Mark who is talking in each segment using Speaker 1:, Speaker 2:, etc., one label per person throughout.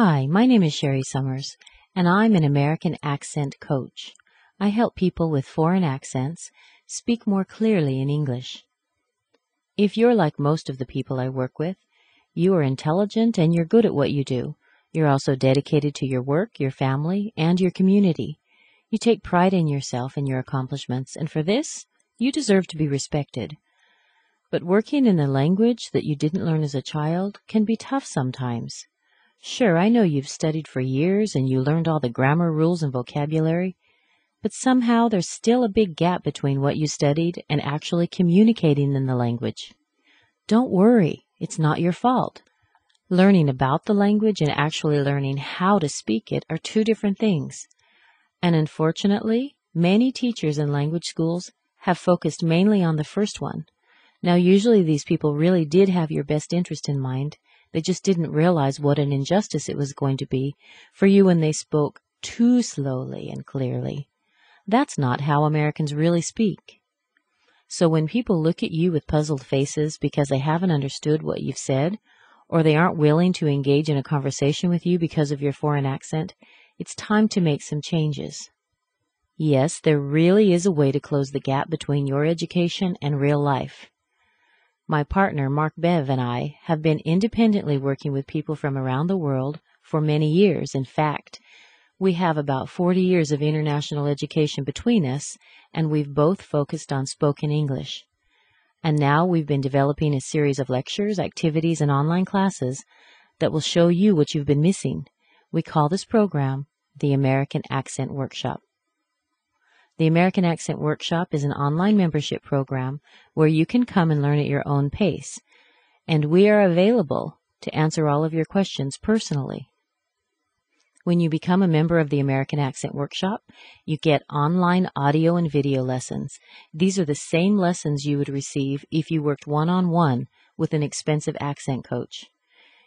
Speaker 1: Hi, my name is Sherry Summers, and I'm an American accent coach. I help people with foreign accents speak more clearly in English. If you're like most of the people I work with, you are intelligent and you're good at what you do. You're also dedicated to your work, your family, and your community. You take pride in yourself and your accomplishments, and for this, you deserve to be respected. But working in a language that you didn't learn as a child can be tough sometimes. Sure, I know you've studied for years and you learned all the grammar rules and vocabulary, but somehow there's still a big gap between what you studied and actually communicating in the language. Don't worry, it's not your fault. Learning about the language and actually learning how to speak it are two different things. And unfortunately, many teachers in language schools have focused mainly on the first one. Now, usually these people really did have your best interest in mind. They just didn't realize what an injustice it was going to be for you when they spoke too slowly and clearly. That's not how Americans really speak. So when people look at you with puzzled faces because they haven't understood what you've said, or they aren't willing to engage in a conversation with you because of your foreign accent, it's time to make some changes. Yes, there really is a way to close the gap between your education and real life. My partner, Mark Bev, and I have been independently working with people from around the world for many years. In fact, we have about 40 years of international education between us, and we've both focused on spoken English. And now we've been developing a series of lectures, activities, and online classes that will show you what you've been missing. We call this program the American Accent Workshop. The American Accent Workshop is an online membership program where you can come and learn at your own pace, and we are available to answer all of your questions personally. When you become a member of the American Accent Workshop, you get online audio and video lessons. These are the same lessons you would receive if you worked one-on-one with an expensive accent coach.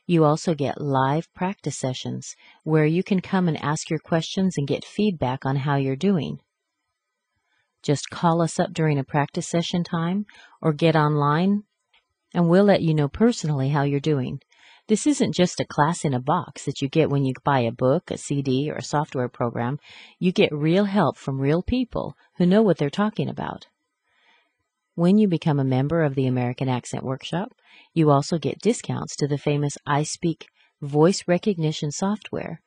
Speaker 1: You also get live practice sessions where you can come and ask your questions and get feedback on how you're doing. Just call us up during a practice session time or get online, and we'll let you know personally how you're doing. This isn't just a class in a box that you get when you buy a book, a CD, or a software program. You get real help from real people who know what they're talking about. When you become a member of the American Accent Workshop, you also get discounts to the famous iSpeak voice recognition software.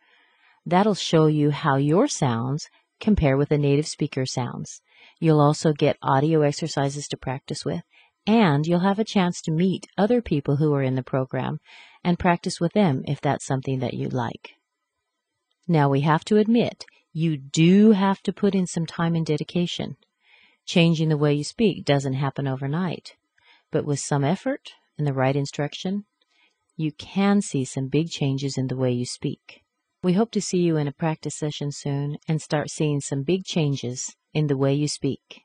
Speaker 1: That'll show you how your sounds compare with a native speaker's sounds. You'll also get audio exercises to practice with, and you'll have a chance to meet other people who are in the program and practice with them if that's something that you'd like. Now, we have to admit, you do have to put in some time and dedication. Changing the way you speak doesn't happen overnight, but with some effort and the right instruction, you can see some big changes in the way you speak. We hope to see you in a practice session soon and start seeing some big changes in the way you speak.